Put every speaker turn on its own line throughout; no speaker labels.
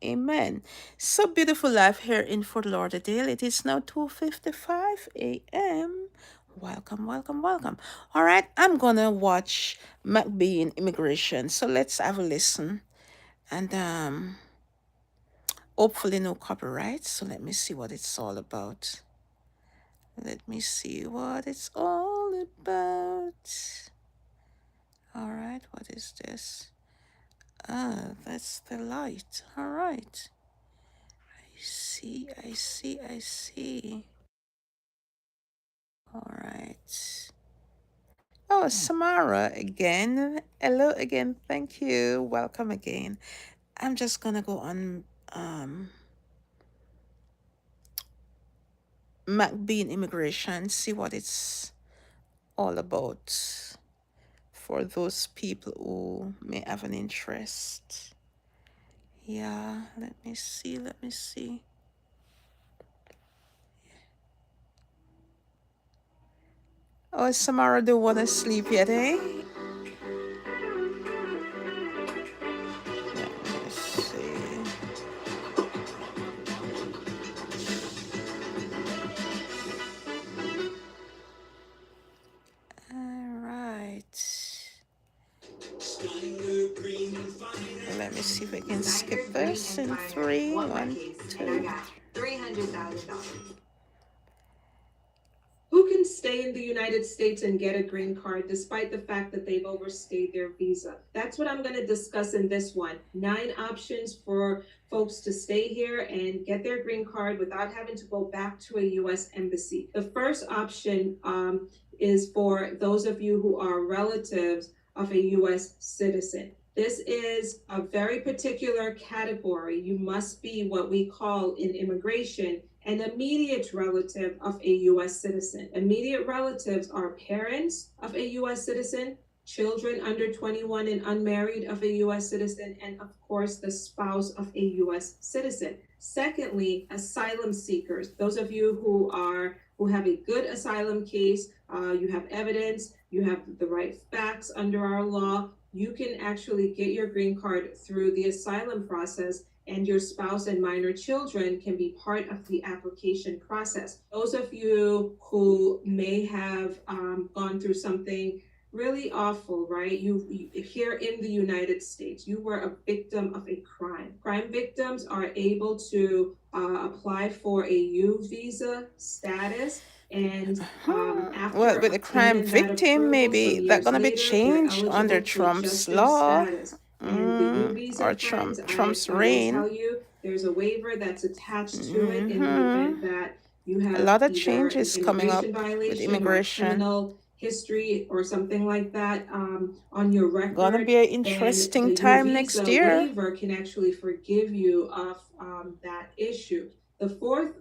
Amen. So beautiful life here in Fort Lauderdale. It is now 2:55 a.m. Welcome, welcome, welcome. All right, I'm gonna watch Mcbean Immigration. So let's have a listen. And hopefully no copyright. So let me see what it's all about. Let me see what it's all about. All right, what is this? Ah, that's the light. All right. I see. All right. Oh, Samara again. Hello again. Thank you. Welcome again. I'm just gonna go on Mcbean Immigration, see what it's all about for those people who may have an interest. Yeah, let me see. Oh, Samara don't wanna sleep yet, eh? Let me see. All right. Let me see if I can skip this in three. One, two,
$300,000. Who can stay in the United States and get a green card despite the fact that they've overstayed their visa? That's what I'm going to discuss in this one. 9 options for folks to stay here and get their green card without having to go back to a U.S. embassy. The first option is for those of you who are relatives of a U.S. citizen. This is a very particular category. You must be what we call in immigration an immediate relative of a U.S. citizen. Immediate relatives are parents of a U.S. citizen, children under 21 and unmarried of a U.S. citizen, and of course, the spouse of a U.S. citizen. Secondly, asylum seekers. Those of you who have a good asylum case, you have evidence, you have the right facts under our law, you can actually get your green card through the asylum process, and your spouse and minor children can be part of the application process. Those of you who may have gone through something really awful, right? You here in the United States, you were a victim of a crime. Crime victims are able to apply for a U visa status, and
well,
after
with the crime
obtaining that
victim,
approval,
maybe
some
that
years
gonna be
later, they're
changed under
eligible for
Trump's
adjustment
law,
status. And the U
or
visa, friends,
Trump's
I will
reign.
tell you, there's a waiver that's attached to it in the
Hmm.
event that you
A
have
lot of
either an
changes coming
immigration
up with
violation or a
immigration.
criminal history or something like that on your
Gonna
record.
be an
And
interesting
the U
time next
visa
year.
waiver can actually forgive you of that issue. The fourth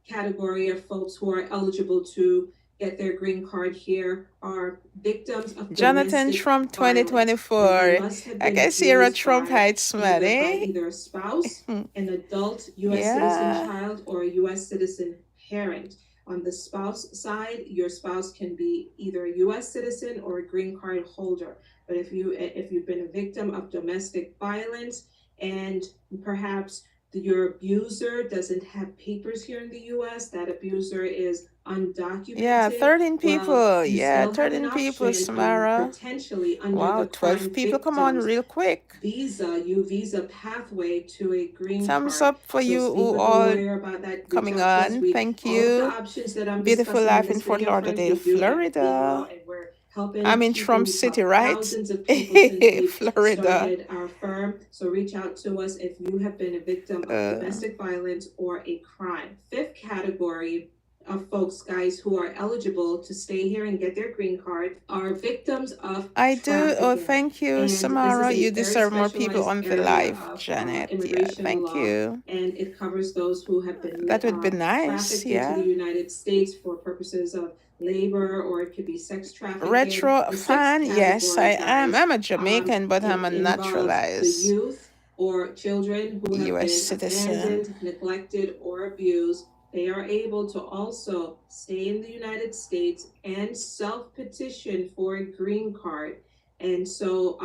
category of folks who are eligible to get their green card here are victims of
Jonathan
domestic
Trump
violence, where they
2024.
must have
I
been
can see you're a
abused by
Trumpites, man, eh?
either a spouse, an adult U.S. citizen
Yeah.
child, or a U.S. citizen parent. On the spouse side, your spouse can be either a U.S. citizen or a green card holder. But if you've been a victim of domestic violence and perhaps your abuser doesn't have papers here in the U.S., that abuser is
Yeah,
undocumented,
13
well,
people.
you
Yeah,
still have an
13 people,
option
Samara.
potentially under the
Wow, 12
crime
people. Come on,
victims
real quick.
U visa pathway to a green
Thumbs
card.
up for
So
you
speak
who
with a
all
lawyer about that. Reach
coming
out to us.
on.
We
Thank
all of the
you.
options that I'm
Beautiful
discussing in
life in
this
Fort
video, friends,
Lauderdale,
we do have legal
Florida.
and we're helping
I'm in
people.
Trump
We've
City,
helped
right?
thousands of people since we've
Florida.
started our firm. So reach out to us if you have been a victim of
Uh,
domestic violence or a crime. Fifth category of folks, guys, who are eligible to stay here and get their green card are victims of
I do. Oh,
trafficking.
thank you,
And this is
Samara.
a
You
very
deserve more people
specialized
on the
area
live,
of
Janet. Yeah,
immigration
thank
law,
you.
and it covers those who have been
That would be nice.
trafficked into the
Yeah.
United States for purposes of labor, or it could be sex trafficking.
Retro
The sixth
fan, yes, I
category,
am.
guys,
I'm a Jamaican, but I'm
it
a
involves the
naturalized
youth or children who have
U.S.
been
citizen.
abandoned, neglected, or abused. They are able to also stay in the United States and self petition for a green card. And so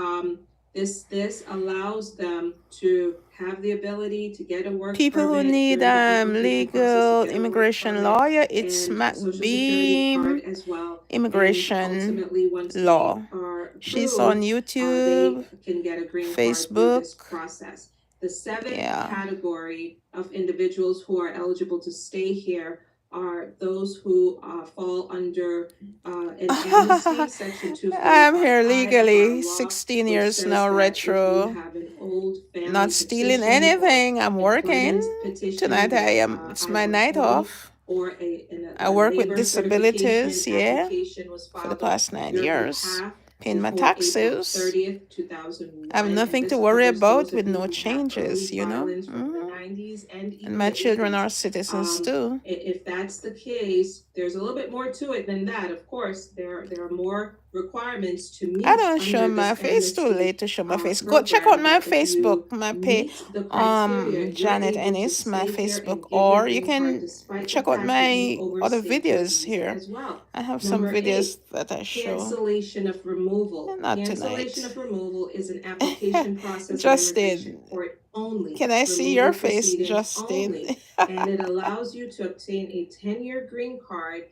This allows them to have the ability to get a work
People who
permit
need
during the application process, to
legal
get a work
immigration
permit
lawyer, it's
and a social security card
Mcbean
as well. And
Immigration
ultimately, once they
Law.
are
She's on
approved,
YouTube,
they can get a green card through
Facebook.
this process. The seventh
Yeah.
category of individuals who are eligible to stay here are those who fall under an amnesty, Section
I'm here
245I of our
legally,
law,
16
which
years
says
now,
that if you
retro.
have an old family
Not stealing
petition or
anything. I'm working.
employment petition
Tonight I
that's
am, it's
I
my
work
night
home,
off.
or
I
a
work with
labor certification
disabilities, yeah,
application was
for the
filed on
past 9
your
years.
behalf
Paying my
before April
taxes.
30th,
I have
2001. And
nothing to
this
worry
covers those
about
of
with
you
no
who have
changes,
early
you know?
filings from the 90s and
And
even
my
the
children
80s.
are citizens too.
If that's the case, there's a little bit more to it than that. Of course, there are more requirements to
I
meet
don't show
under
my
this
face, too
amnesty
late to show my face. Go check out
program.
my
But if
Facebook,
you
my pay
meet the criteria, you're
Janet
able to
Ennis, my
stay here
Facebook,
and get your
or you
green card
can
despite the
check out
fact that you've
my other
overstayed your
videos
visa
here.
as well.
I have some
Number
videos
8,
that I show.
cancellation of removal.
Not
Cancellation
tonight.
of removal is an application process in immigration
Justin,
court only,
can I see your
removal
face,
proceedings
Justin?
only, and it allows you to obtain a 10-year green card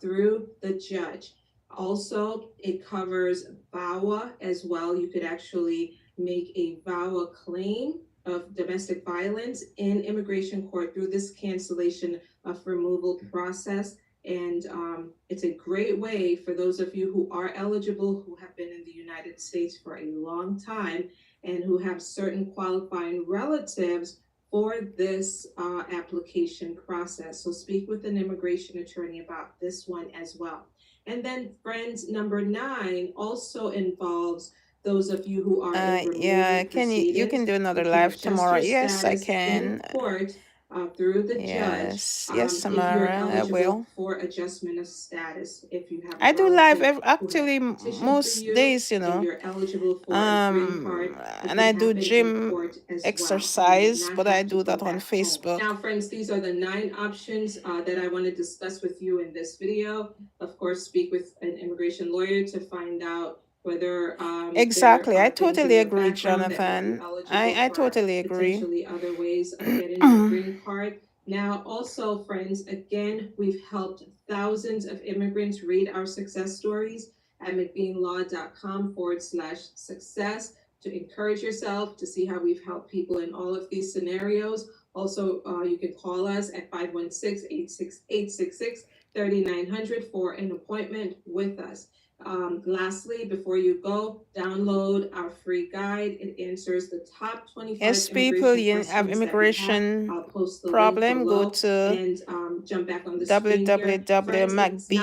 through the judge. Also, it covers VAWA as well. You could actually make a VAWA claim of domestic violence in immigration court through this cancellation of removal process. And it's a great way for those of you who are eligible, who have been in the United States for a long time, and who have certain qualifying relatives for this application process. So speak with an immigration attorney about this one as well. And then, friends, number 9 also involves those of you who are in removal
Yeah, you
proceedings.
can do another
If you
live
adjust
tomorrow.
your
Yes, I
status in
can.
court through the judge,
Yes,
if you're
Samara, I
eligible
will.
for adjustment of status, if you have a
I do live
relative who has
actually
petitioned for
most
you
days, you
and
know.
you're eligible for a green card, it
And
can
I do
happen in
gym
court as well. You do
exercise,
not
but I
have to
do
go
that on
back home.
Facebook.
Now, friends, these are the 9 options that I want to discuss with you in this video. Of course, speak with an immigration lawyer to find out whether there
Exactly. I
are things in
totally
your
agree,
background that make you
Jonathan.
eligible
I
for
totally agree.
potentially other ways of getting your green card. Now, also, friends, again, we've helped thousands of immigrants. Read our success stories at mcbeanlaw.com/success to encourage yourself, to see how we've helped people in all of these scenarios. Also, you can call us at 516-866-3900 for an appointment with us. Lastly, before you go, download our free guide. It answers the top 25
Yes, people,
immigration
you have
questions that we have.
immigration
I'll post the link
problem, go
below
to
and jump back on the screen here. Friends, it's not the end of the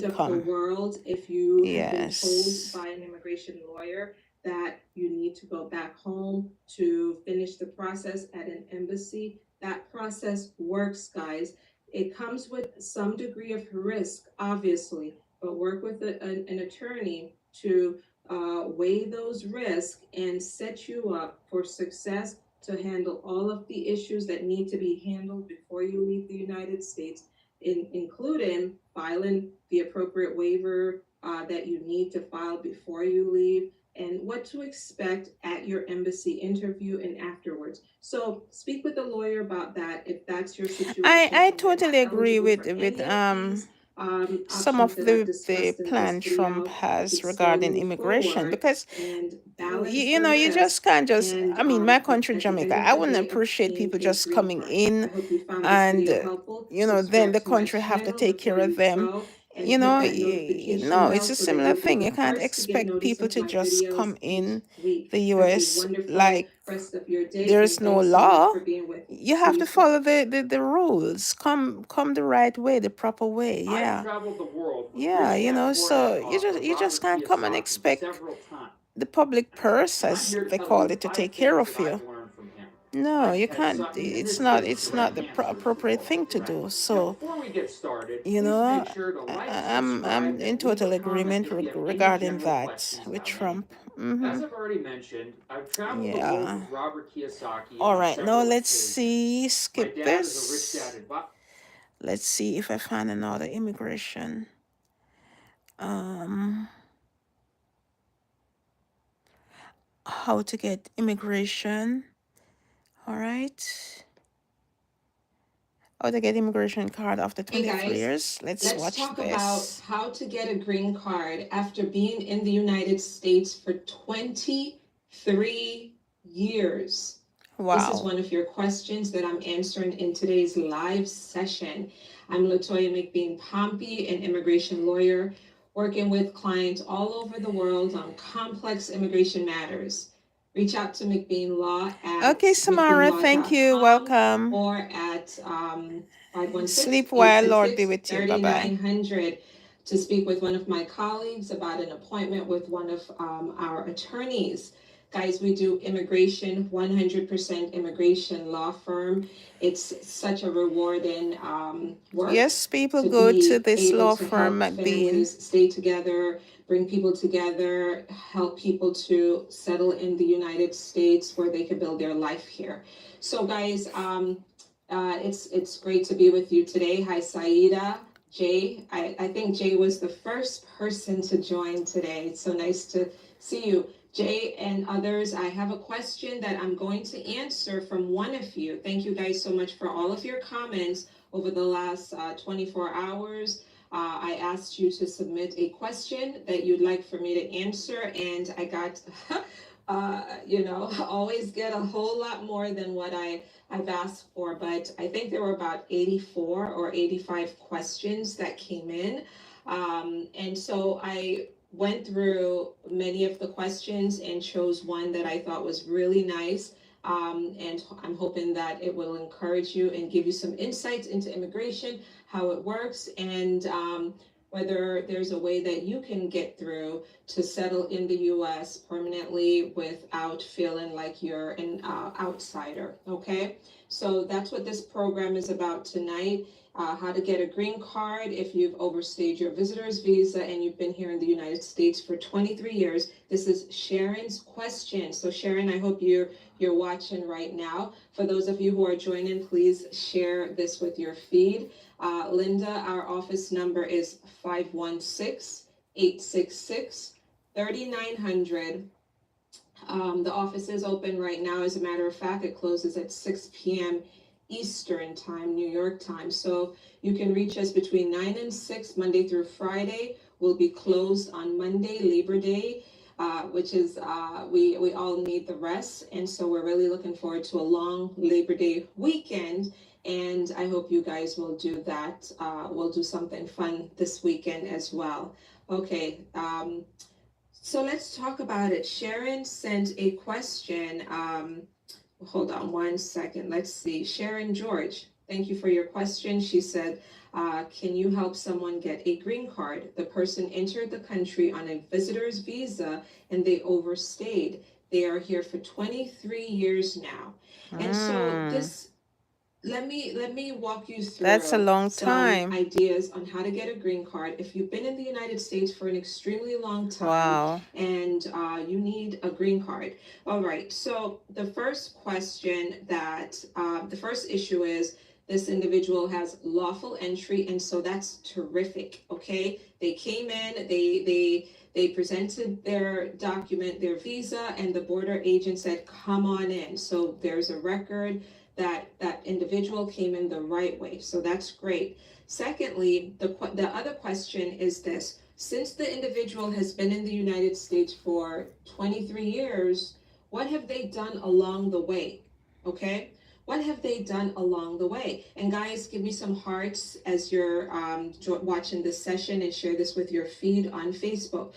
www.mcbeanlaw.com.
world if you have been told
Yes.
by an immigration lawyer that you need to go back home to finish the process at an embassy. That process works, guys. It comes with some degree of risk, obviously, but work with an attorney to weigh those risks and set you up for success to handle all of the issues that need to be handled before you leave the United States, including filing the appropriate waiver that you need to file before you leave, and what to expect at your embassy interview and afterwards. So speak with a lawyer about that if that's your situation
I
and you're not
totally agree
eligible for
with
any of these
some
options
of
that I've
the
discussed in this
plan Trump
video. You
has
could still
regarding
move
immigration,
forward
because
and
you,
balance
you
the
know, you
risk.
just can't just,
And
I mean, my country,
at the end
Jamaica,
of
I
the
wouldn't
day,
appreciate
obtain
people
a
just
green
coming
card.
in
I hope you found this
and
video helpful.
you know, then
Subscribe
the
to my
country have to
channel
take care
before
of
you
them.
go and
You
hit
know,
that notification
no,
bell
it's a
so that
similar
you'll be
thing. You
the
can't
first to get
expect
notice
people
of
to
my
just
videos
come
each
in
week.
the
Have a
US
wonderful
like
rest of your day,
there is
and
no
thanks so much
law.
for being with me.
You
See
have
you
to
soon.
follow the rules. Come the right way, the proper way.
I've
Yeah.
traveled the world with
Yeah,
rich
you know,
passport
so
author
you just
Robert
can't come and
Kiyosaki
expect
several times.
the public purse,
And I'm
as
here to
they
tell
call
you
it, to
5
take care
things
of
that I've
you.
learned from him.
No,
I'm
you
Ted
can't.
Sutton, and this is
It's
Direct
not the
Answers to
appropriate
All
thing to
Direct.
do.
Now,
So,
before we get started,
you
please
know,
make sure to like,
I'm
subscribe,
in
and leave a
total
comment
agreement
if you have any
regarding
general
that
questions
with
about
Trump.
anything. As I've already mentioned, I've traveled the world
Yeah.
with Robert Kiyosaki
All
on
right, now
several
let's
occasions.
see.
My
Skip
dad is a rich dad
this.
advisor.
Let's see if I find another immigration. Um. how to get immigration. All right. How to get immigration card after
Hey
23
guys,
years. Let's
let's
watch
talk about
this.
how to get a green card after being in the United States for 23 years. This is
Wow.
one of your questions that I'm answering in today's live session. I'm Latoya Mcbean Pompey, an immigration lawyer, working with clients all over the world on complex immigration matters. Reach out to Mcbean Law at
Okay, Samara, thank you.
mcbeanlaw.com
Welcome.
or at 516
Sleep well. Lord be with you. Bye bye.
to speak with one of my colleagues about an appointment with one of our attorneys. Guys, we do immigration, 100% immigration law firm. It's such a rewarding work.
Yes, people
To
go to
be
this
able
law
to
firm,
help
Mcbean.
families stay together, bring people together, help people to settle in the United States where they can build their life here. So guys, it's great to be with you today. Hi, Saida. Jay, I think Jay was the first person to join today. It's so nice to see you. Jay and others, I have a question that I'm going to answer from one of you. Thank you guys so much for all of your comments over the last 24 hours. I asked you to submit a question that you'd like for me to answer, and I got, always get a whole lot more than what I've asked for, but I think there were about 84 or 85 questions that came in. And so I went through many of the questions and chose one that I thought was really nice. And I'm hoping that it will encourage you and give you some insights into immigration, how it works, and whether there's a way that you can get through to settle in the US permanently without feeling like you're an outsider, okay? So that's what this program is about tonight. How to get a green card if you've overstayed your visitor's visa and you've been here in the United States for 23 years. This is Sharon's question. So Sharon, I hope you're watching right now. For those of you who are joining, please share this with your feed. Linda, our office number is 516-866-3900. The office is open right now. As a matter of fact, it closes at 6 p.m. Eastern time, New York time. So you can reach us between 9 and 6, Monday through Friday. We'll be closed on Monday, Labor Day, which is, we all need the rest. And so we're really looking forward to a long Labor Day weekend. And I hope you guys will do that. We'll do something fun this weekend as well. Okay. So let's talk about it. Sharon sent a question. Hold on one second. Let's see. Sharon George, thank you for your question. She said, can you help someone get a green card? The person entered the country on a visitor's visa and they overstayed. They are here for 23 years now. And so this let me walk you through
That's a long
some
time.
ideas on how to get a green card if you've been in the United States for an extremely long time.
Wow.
And you need a green card. All right, so the first question that the first issue is this individual has lawful entry, and so that's terrific. Okay, they came in, they presented their document, their visa, and the border agent said, come on in. So there's a record that that individual came in the right way. So that's great. Secondly, the other question is this. Since the individual has been in the United States for 23 years, what have they done along the way? Okay? What have they done along the way? And guys, give me some hearts as you're watching this session and share this with your feed on Facebook.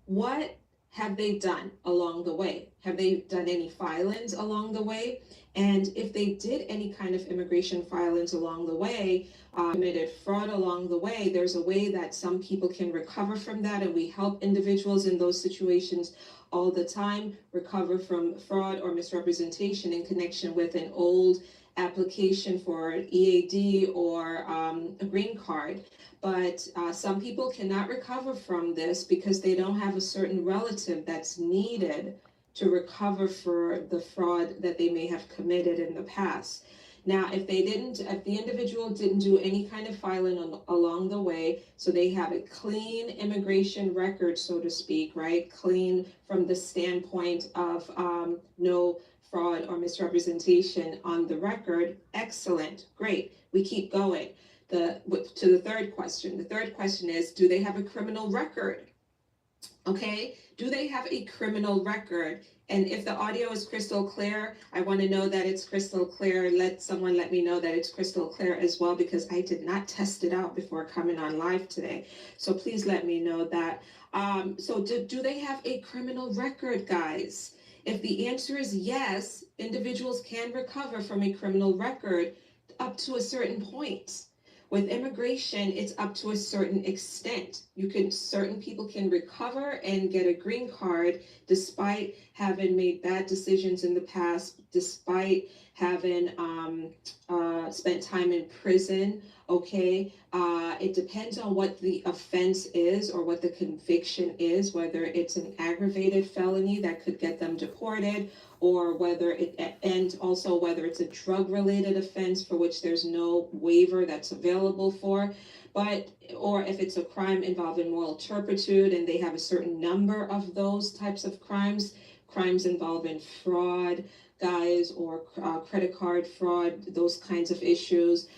What have they done along the way? Have they done any filings along the way? And if they did any kind of immigration filings along the way, committed fraud along the way, there's a way that some people can recover from that. And we help individuals in those situations all the time recover from fraud or misrepresentation in connection with an old application for an EAD or a green card. But some people cannot recover from this because they don't have a certain relative that's needed to recover for the fraud that they may have committed in the past. Now, if the individual didn't do any kind of filing along the way, so they have a clean immigration record, so to speak, right? Clean from the standpoint of no fraud or misrepresentation on the record. Excellent, great. We keep going. To the third question. The third question is, do they have a criminal record? Okay, do they have a criminal record? And if the audio is crystal clear, I want to know that it's crystal clear. Let someone let me know that it's crystal clear as well, because I did not test it out before coming on live today. So please let me know that. So do they have a criminal record, guys? If the answer is yes, individuals can recover from a criminal record up to a certain point. With immigration, it's up to a certain extent. Certain people can recover and get a green card despite having made bad decisions in the past, despite having spent time in prison. Okay, it depends on what the offense is or what the conviction is, whether it's an aggravated felony that could get them deported, or whether it's a drug-related offense for which there's no waiver that's available for, or if it's a crime involving moral turpitude and they have a certain number of those types of crimes involving fraud, guys, or credit card fraud, those kinds of issues,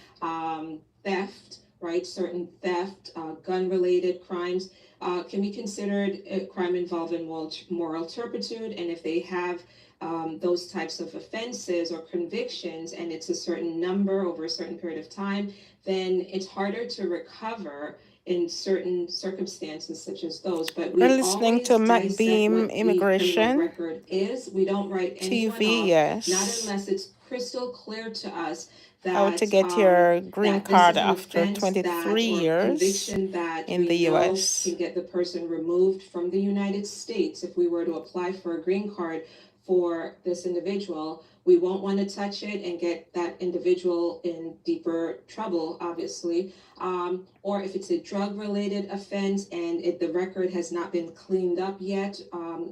theft, right? Certain theft, gun-related crimes can be considered a crime involving moral turpitude, and if they have those types of offenses or convictions, and it's a certain number over a certain period of time, then it's harder to recover in certain circumstances such as those. But
we're listening to Mcbean Immigration
record is. We don't write anyone
TV,
off,
yes.
not unless it's crystal clear to us that
how to get your green card after 23 years in the US.
Can get the person removed from the United States. If we were to apply for a green card for this individual, we won't want to touch it and get that individual in deeper trouble, obviously. Or if it's a drug-related offense and the record has not been cleaned up yet,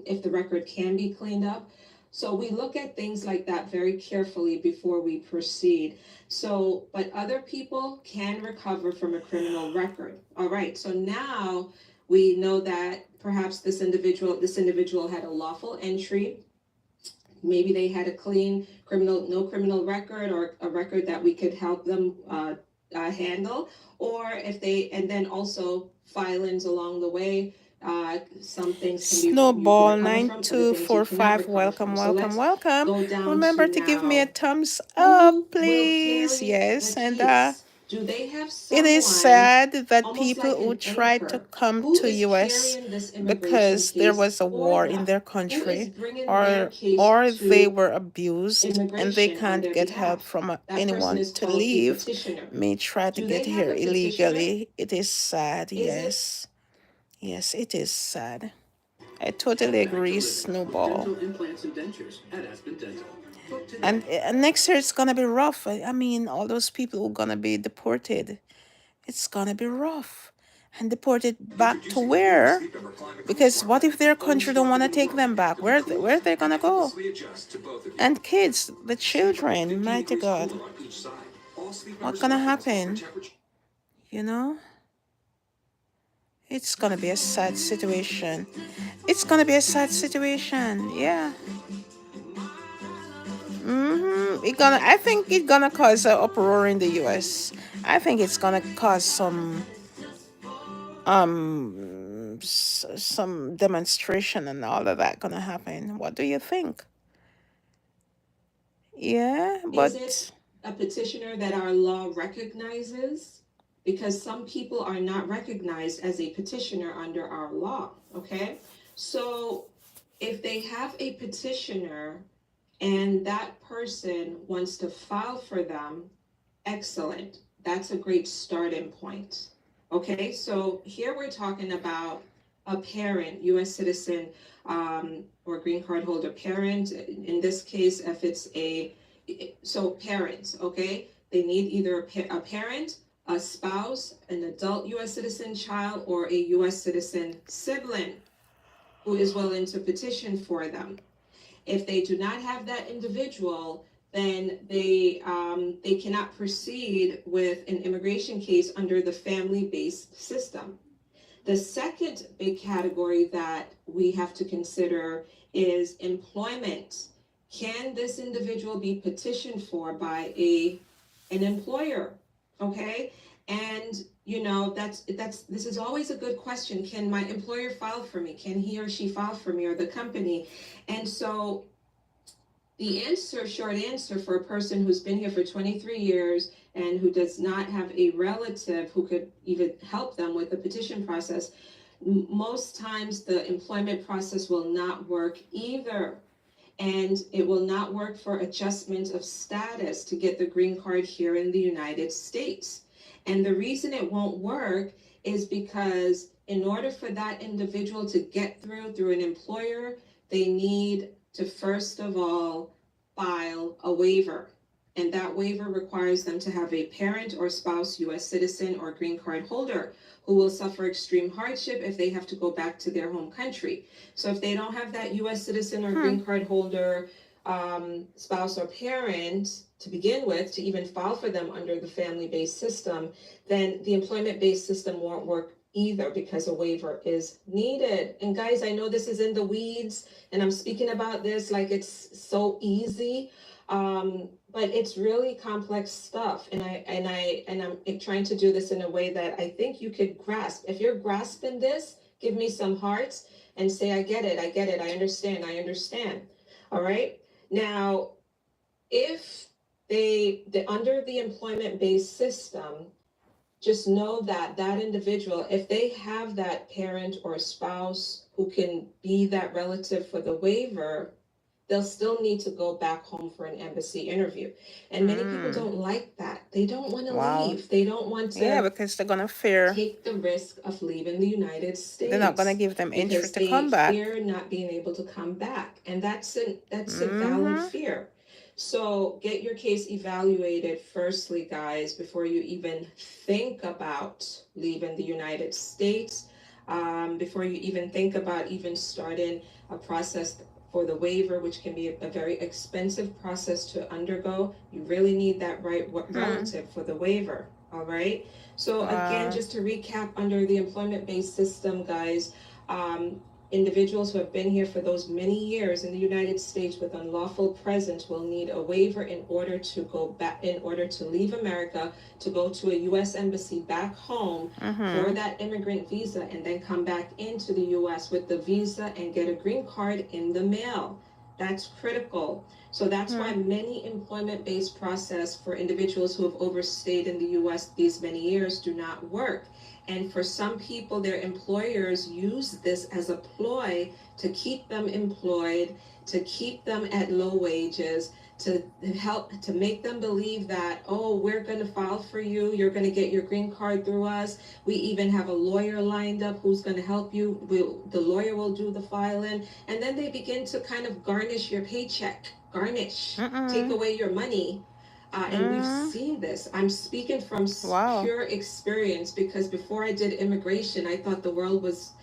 if the record can be cleaned up. So we look at things like that very carefully before we proceed. So, but other people can recover from a criminal record. All right, so now we know that perhaps this individual had a lawful entry. Maybe they had a clean no criminal record, or a record that we could help them handle. Or if and then also filings along the way. Some things can be
Snowball 9245, welcome. Remember to give me a thumbs up, please. Yes, and
do they have
it is sad that people who tried to come to US because there was a war in their country, or they were abused and they can't get help from anyone to leave, may try to get here illegally. It is sad, yes. Yes, it is sad. I totally agree, Snowball. And next year it's gonna be rough. I mean, all those people who are gonna be deported, it's gonna be rough. And deported back to where? Because what if their country don't want to take them back? Where are they gonna go? And kids, the children, mighty God, what's gonna happen? You know? It's gonna be a sad situation. It's gonna be a sad situation, yeah. I think it's gonna cause an uproar in the US. I think it's gonna cause some demonstration and all of that gonna happen. What do you think? Yeah, but
is it a petitioner that our law recognizes? Because some people are not recognized as a petitioner under our law, okay? So if they have a petitioner and that person wants to file for them, excellent. That's a great starting point, okay? So here we're talking about a parent, U.S. citizen, or green card holder parent. In this case, if it's parents, okay? They need either a parent, a spouse, an adult U.S. citizen child, or a U.S. citizen sibling who is willing to petition for them. If they do not have that individual, then they cannot proceed with an immigration case under the family-based system. The second big category that we have to consider is employment. Can this individual be petitioned for by an employer? Okay, and this is always a good question. Can my employer file for me? Can he or she file for me, or the company? And so the short answer for a person who's been here for 23 years and who does not have a relative who could even help them with the petition process, most times the employment process will not work either. And it will not work for adjustment of status to get the green card here in the United States. And the reason it won't work is because in order for that individual to get through an employer, they need to first of all file a waiver. And that waiver requires them to have a parent or spouse US citizen or green card holder who will suffer extreme hardship if they have to go back to their home country. So if they don't have that US citizen or green card holder, spouse or parent to begin with, to even file for them under the family-based system, then the employment-based system won't work either, because a waiver is needed. And guys, I know this is in the weeds and I'm speaking about this like it's so easy, but it's really complex stuff. And I'm trying to do this in a way that I think you could grasp. If you're grasping this, give me some hearts and say, I get it, I understand. All right. Now, if under the employment-based system, just know that that individual, if they have that parent or spouse who can be that relative for the waiver, they'll still need to go back home for an embassy interview. And many people don't like that. They don't want to leave. They don't want to
because they're gonna fear
take the risk of leaving the United States.
they're not gonna give them entry
because
to come back.
They fear not being able to come back. And that's a valid fear. So get your case evaluated firstly, guys, before you even think about leaving the United States, before you even think about even starting a process for the waiver, which can be a very expensive process to undergo. You really need that right relative for the waiver. All right. So again, just to recap, under the employment-based system, guys, individuals who have been here for those many years in the United States with unlawful presence will need a waiver in order to go back, in order to leave America, to go to a U.S. embassy back home for that immigrant visa, and then come back into the U.S. with the visa and get a green card in the mail. That's critical. So that's why many employment-based process for individuals who have overstayed in the U.S. these many years do not work. And for some people, their employers use this as a ploy to keep them employed, to keep them at low wages, to help, to make them believe that, oh, we're going to file for you, you're going to get your green card through us. We even have a lawyer lined up who's going to help you. The lawyer will do the filing. And then they begin to kind of garnish your paycheck, take away your money. And we've seen this. I'm speaking from pure experience, because before I did immigration, I thought the world was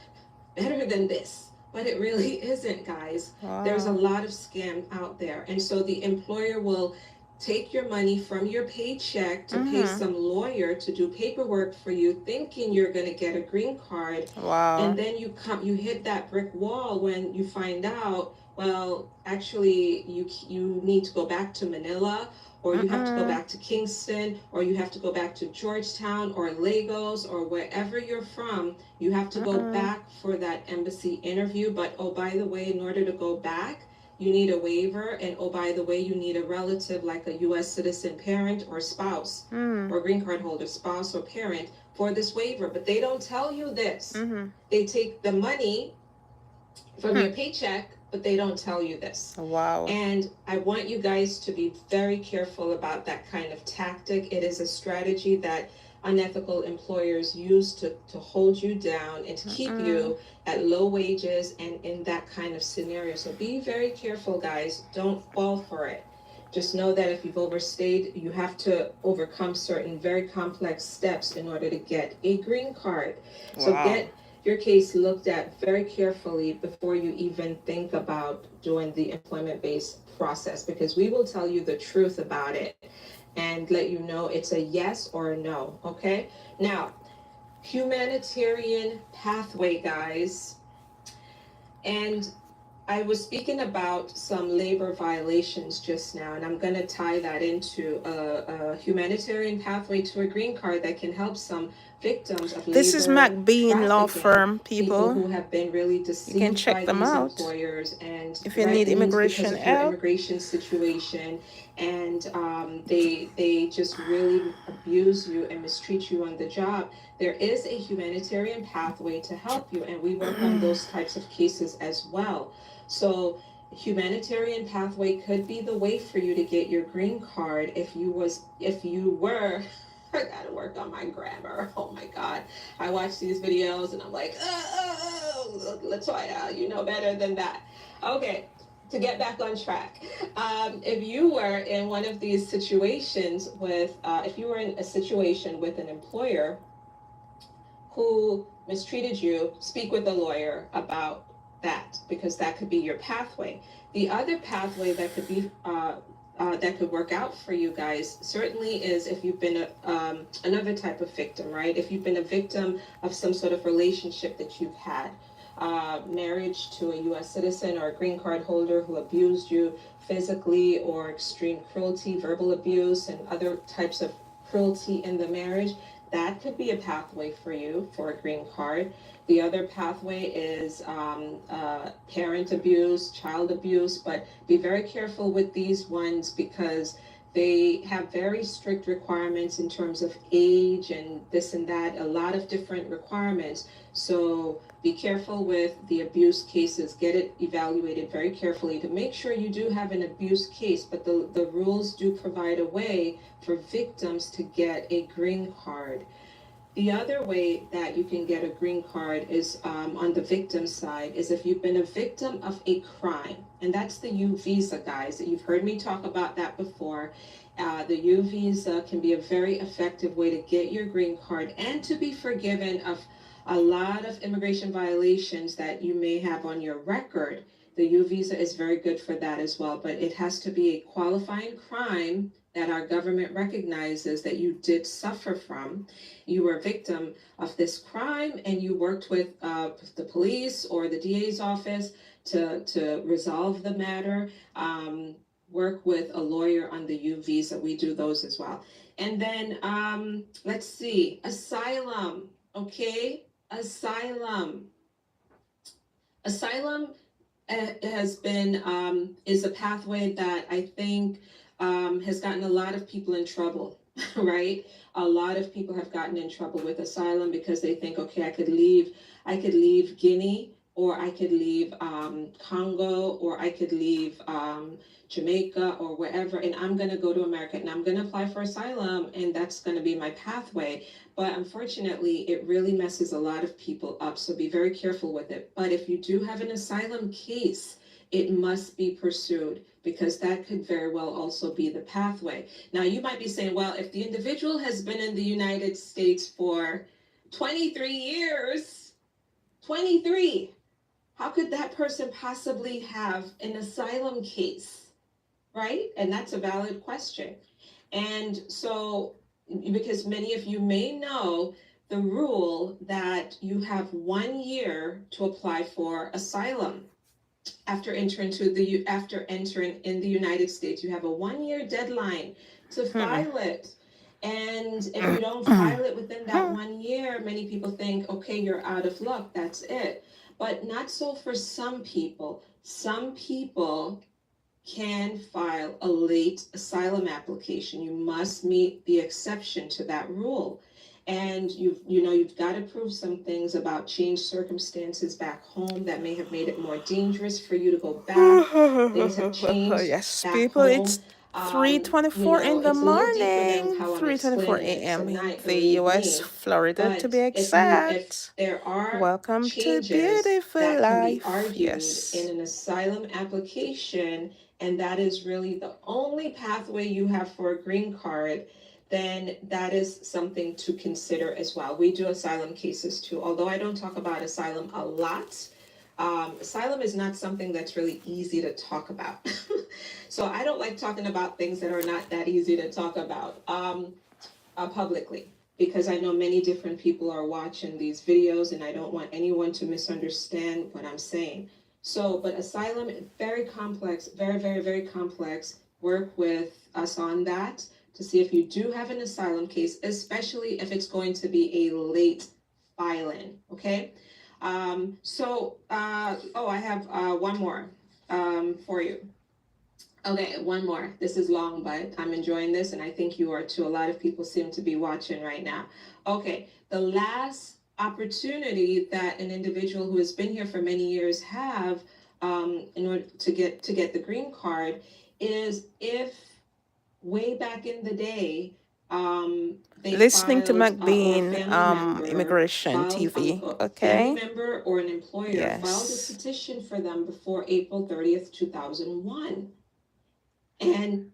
better than this. But it really isn't, guys. There's a lot of scam out there. And so the employer will take your money from your paycheck to pay some lawyer to do paperwork for you, thinking you're going to get a green card. And then you hit that brick wall when you find out, well, actually, you need to go back to Manila, or you have to go back to Kingston, or you have to go back to Georgetown or Lagos, or wherever you're from. You have to go back for that embassy interview. But oh, by the way, in order to go back, you need a waiver. And oh, by the way, you need a relative like a U.S. citizen parent or spouse, or green card holder, spouse or parent, for this waiver. But they don't tell you this. They take the money from your paycheck, but they don't tell you this. And I want you guys to be very careful about that kind of tactic. It is a strategy that unethical employers use to hold you down and to keep you at low wages and in that kind of scenario. So be very careful, guys. Don't fall for it. Just know that if you've overstayed, you have to overcome certain very complex steps in order to get a green card. So get your case looked at very carefully before you even think about doing the employment-based process, because we will tell you the truth about it and let you know it's a yes or a no. Okay, now humanitarian pathway, guys. And I was speaking about some labor violations just now, and I'm going to tie that into a humanitarian pathway to a green card that can help some victims of
This is
labor
Mcbean law
trafficking,
firm,
people
people.
who have been really
You can
deceived
check
by
them
these
out
employers, and
if you need
right, because
immigration
of your
help.
immigration situation, and they just really abuse you and mistreat you on the job. There is a humanitarian pathway to help you, and we work on those types of cases as well. So humanitarian pathway could be the way for you to get your green card if you were I gotta work on my grammar. Oh my God. I watch these videos and I'm like, Latoya, you know better than that. Okay, to get back on track. If you were in one of these situations if you were in a situation with an employer who mistreated you, speak with a lawyer about that, because that could be your pathway. The other pathway that could be that could work out for you guys certainly is if you've been another type of victim, right? If you've been a victim of some sort of relationship that you've had, marriage to a U.S. citizen or a green card holder who abused you physically, or extreme cruelty, verbal abuse, and other types of cruelty in the marriage, that could be a pathway for you for a green card. The other pathway is parent abuse, child abuse, but be very careful with these ones because they have very strict requirements in terms of age and this and that, a lot of different requirements. So be careful with the abuse cases. Get it evaluated very carefully to make sure you do have an abuse case, but the rules do provide a way for victims to get a green card. The other way that you can get a green card is on the victim side, is if you've been a victim of a crime, and that's the U visa, guys. You've heard me talk about that before. The U visa can be a very effective way to get your green card and to be forgiven of a lot of immigration violations that you may have on your record. The U visa is very good for that as well, but it has to be a qualifying crime that our government recognizes that you did suffer from. You were a victim of this crime and you worked with the police or the DA's office to resolve the matter. Work with a lawyer on the U visa. We do those as well. And then let's see, asylum. Okay, asylum. Asylum has been is a pathway that I think has gotten a lot of people in trouble, right? A lot of people have gotten in trouble with asylum because they think, okay, I could leave Guinea, or I could leave Congo, or I could leave Jamaica or wherever, and I'm going to go to America and I'm going to apply for asylum, and that's going to be my pathway. But unfortunately, it really messes a lot of people up. So be very careful with it. But if you do have an asylum case, it must be pursued, because that could very well also be the pathway. Now, you might be saying, well, if the individual has been in the United States for 23 years, 23, how could that person possibly have an asylum case, right? And that's a valid question. And so, because many of you may know the rule that you have 1 year to apply for asylum after entering in the United States. You have a 1 year deadline to file it. And if you don't file it within that 1 year, many people think, okay, you're out of luck, that's it. But not so for some people. Some people can file a late asylum application. You must meet the exception to that rule. And you've got to prove some things about changed circumstances back home that may have made it more dangerous for you to go back. Things have changed
Yes,
back
people, it's
home.
3:24 in the
It's a little deeper than
morning,
how I'm
3:24
explaining it
a.m. in
tonight,
the
believe
US,
me.
Florida to
But
be
if
exact.
there are
Welcome to
changes
beautiful
that can be
life.
argued in
Yes.
an asylum application, and that is really the only pathway you have for a green card, then that is something to consider as well. We do asylum cases too. Although I don't talk about asylum a lot, Asylum is not something that's really easy to talk about. So I don't like talking about things that are not that easy to talk about publicly, because I know many different people are watching these videos and I don't want anyone to misunderstand what I'm saying. So, but asylum, very complex, very, very, very complex. Work with us on that to see if you do have an asylum case, especially if it's going to be a late filing, okay? I have one more for you. Okay, one more. This is long, but I'm enjoying this, and I think you are too. A lot of people seem to be watching right now. Okay, the last opportunity that an individual who has been here for many years have in order to get the green card is if way back in the day they
Listening to
filed or a
Mcbean
family member
Immigration
filed
TV.
a family
Okay.
member or an employer filed a
Yes.
petition for them before April 30th, 2001. And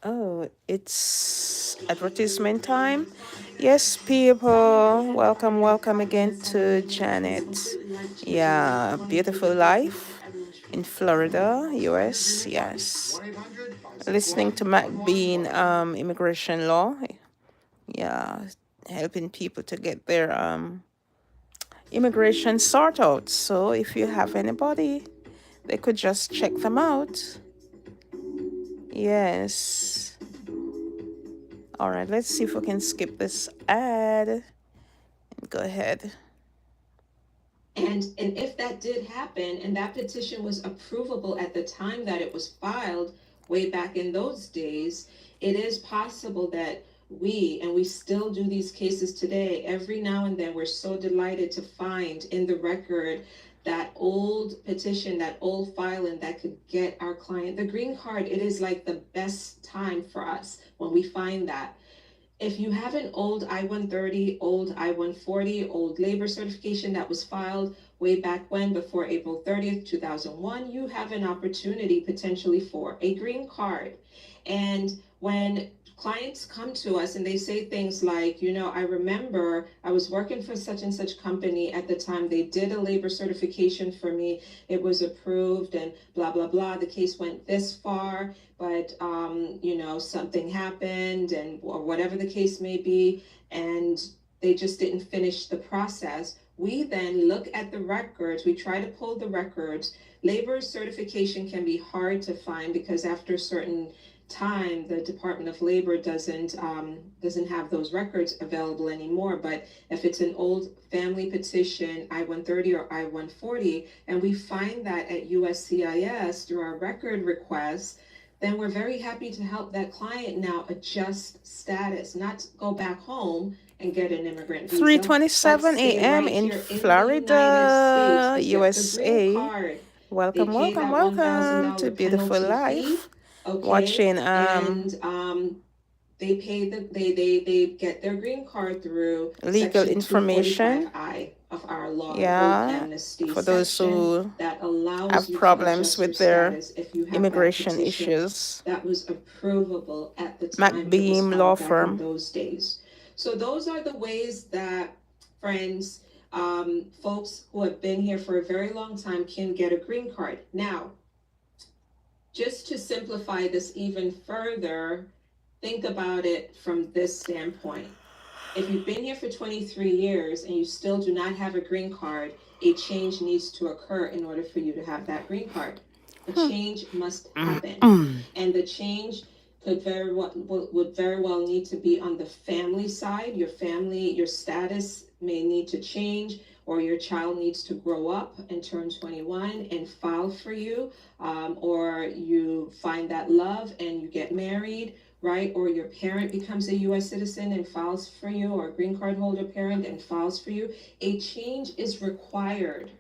Oh, it's advertisement time. Yes, people. Welcome, welcome again to Janet. Yeah, beautiful life in Florida, US. Yes. Listening to Mcbean immigration law. Yeah, helping people to get their immigration sort out. So if you have anybody, they could just check them out. Yes. All right, let's see if we can skip this ad and go ahead.
And if that did happen and that petition was approvable at the time that it was filed way back in those days, it is possible that we still do these cases today. Every now and then, we're so delighted to find in the record that old petition, that old filing that could get our client the green card. It is like the best time for us when we find that. If you have an old I-130, old I-140, old labor certification that was filed way back when, before April 30th, 2001, you have an opportunity potentially for a green card. And when clients come to us and they say things like, I remember I was working for such and such company at the time, they did a labor certification for me, it was approved and blah, blah, blah. The case went this far, but something happened or whatever the case may be, and they just didn't finish the process. We then look at the records, we try to pull the records. Labor certification can be hard to find because after a certain time, the Department of Labor doesn't have those records available anymore. But if it's an old family petition, I-130 or I-140, and we find that at USCIS through our record requests, then we're very happy to help that client now adjust status, not go back home and get an immigrant visa,
3:27 a.m.
right
in
here in the United
Florida,
States, get the green
USA.
card. They
Welcome,
pay
welcome,
that
welcome to
$1,000
Beautiful
penalty fee,
Life.
okay,
Watching
and they pay they get their green card through
legal
Section
information.
245I of our law, the old
Yeah,
amnesty
for those
section
who
that allows
have
you to
problems
adjust your
with their
status if you have that
immigration
petition
issues.
that was approvable at the time it was
Mcbean Law
filed back in
Firm.
those days. So those are the ways that, friends, folks who have been here for a very long time can get a green card. Now, just to simplify this even further, think about it from this standpoint. If you've been here for 23 years and you still do not have a green card, a change needs to occur in order for you to have that green card. A change must happen. And the change would very well need to be on the family side. Your status may need to change, or your child needs to grow up and turn 21 and file for you, or you find that love and you get married, right? Or your parent becomes a U.S. citizen and files for you, or a green card holder parent and files for you. A change is required,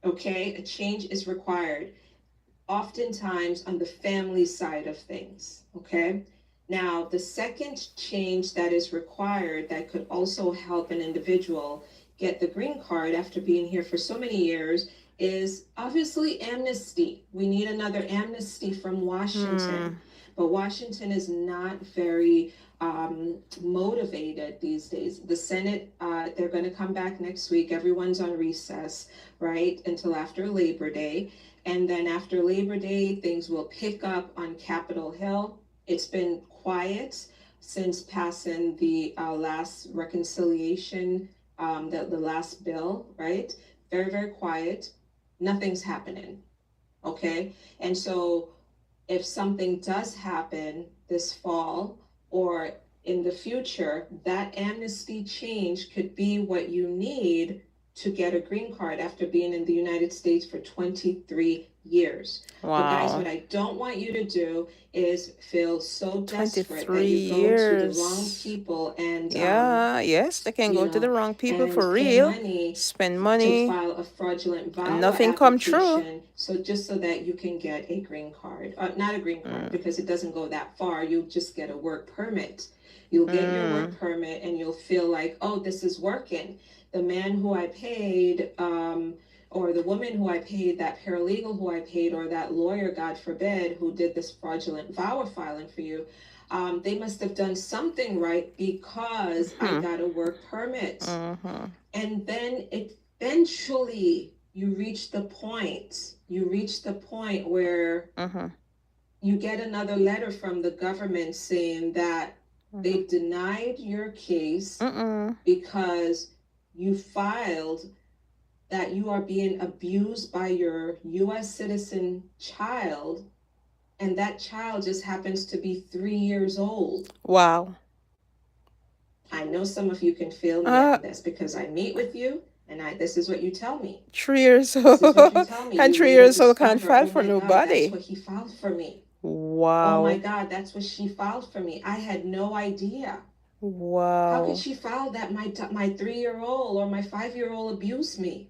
okay? A change is required, oftentimes on the family side of things, okay? Now, the second change that is required that could also help an individual get the green card after being here for so many years is obviously amnesty. We need another amnesty from Washington. But Washington is not very motivated these days. The Senate, they're going to come back next week. Everyone's on recess, right, until after Labor Day. And then after Labor Day, things will pick up on Capitol Hill. It's been quiet since passing the last reconciliation, the last bill, right? Very, very quiet. Nothing's happening, okay? And so if something does happen this fall or in the future, that amnesty change could be what you need to get a green card after being in the United States for 23 years. But guys, what
Wow.
I don't want you to do is feel so desperate that
23
you go to the wrong
years.
people and
Yeah, yes, they can
you
go to the
know,
wrong people
and
for
pay
real,
money
spend
to
money,
file a fraudulent
and
VAWA
nothing come true.
application, so just so that you can get a green card. Not a green card, because it doesn't go that far. You'll just get a work permit. You'll get your work permit and you'll feel like, oh, this is working. The man who I paid, or the woman who I paid, that paralegal who I paid, or that lawyer, God forbid, who did this fraudulent VAWA filing for you, they must have done something right because I got a work permit. And then eventually you reach the point where you get another letter from the government saying that they denied your case because you filed that you are being abused by your US citizen child, and that child just happens to be 3 years old.
Wow.
I know some of you can feel me on this because I meet with you and this is what you tell me.
3 years
This is what you
old.
tell me.
And
You
3
later
years old can't
discover,
file
oh
for
my God, that's
nobody.
what he filed for me.
Wow.
Oh my God, that's what she filed for me. I had no idea.
Wow.
How could she file that my 3-year-old or my 5-year-old abused me?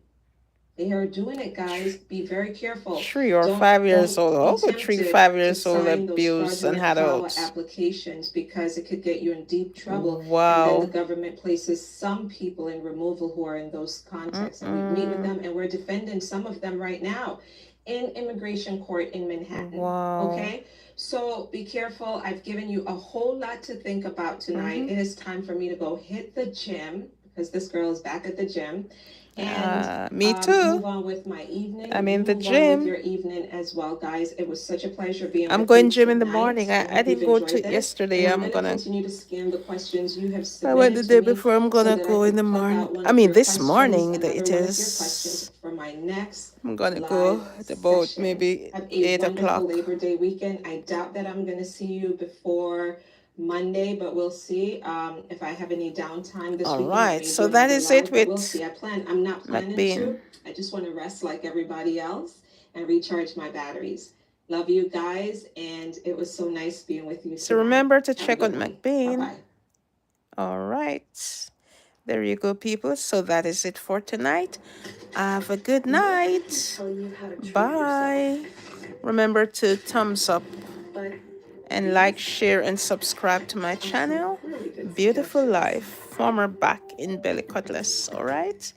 They are doing it, guys. Be very careful.
3 or
Don't
5 years
don't
old.
be
How could 3,
tempted
5
to
years old
sign those
abuse and
fraudulent VAWA
adults?
applications because it could get you in deep trouble. And then
Wow.
the government places some people in removal who are in those contexts. And we meet with them and we're defending some of them right now in immigration court in Manhattan.
Wow.
Okay? So be careful. I've given you a whole lot to think about tonight. It is time for me to go hit the gym because this girl is back at the gym. And
me too.
move on with my evening.
I'm in the
Move on with
gym.
your evening as well, guys. It was such a pleasure being
I'm
with
going
you
gym in the
tonight.
morning. I
hope
didn't
you've
go
enjoyed
to it
this.
yesterday.
And
I'm
I'm
gonna.
continue to scan the questions you have
I went
submitted
the
to
day
me
before. I'm
so
gonna
that
go
I
in the
could pluck
morning.
out one
I
of
mean,
your
this
questions,
morning
another
it
one of your questions
is.
for my next
I'm gonna
live
go at about
session.
maybe
Have a
8
wonderful
o'clock.
Labor Day weekend. I doubt that I'm gonna see you before Monday, but we'll see. If I have any downtime this
All
weekend, I
right,
may
so
do
that
another
is it
live, but we'll
with
see. I'm not planning to.
Mcbean.
I just want to rest like everybody else and recharge my batteries. Love you guys, and it was so nice being with you
So
tonight.
remember to
Have a
check
good
out
one.
Mcbean.
Bye-bye.
All right. There you go, people. So that is it for tonight. Have a good night. Bye. Remember to thumbs up and like, share, and subscribe to my channel. Beautiful Life. Former back in Belly Cutlass. All right.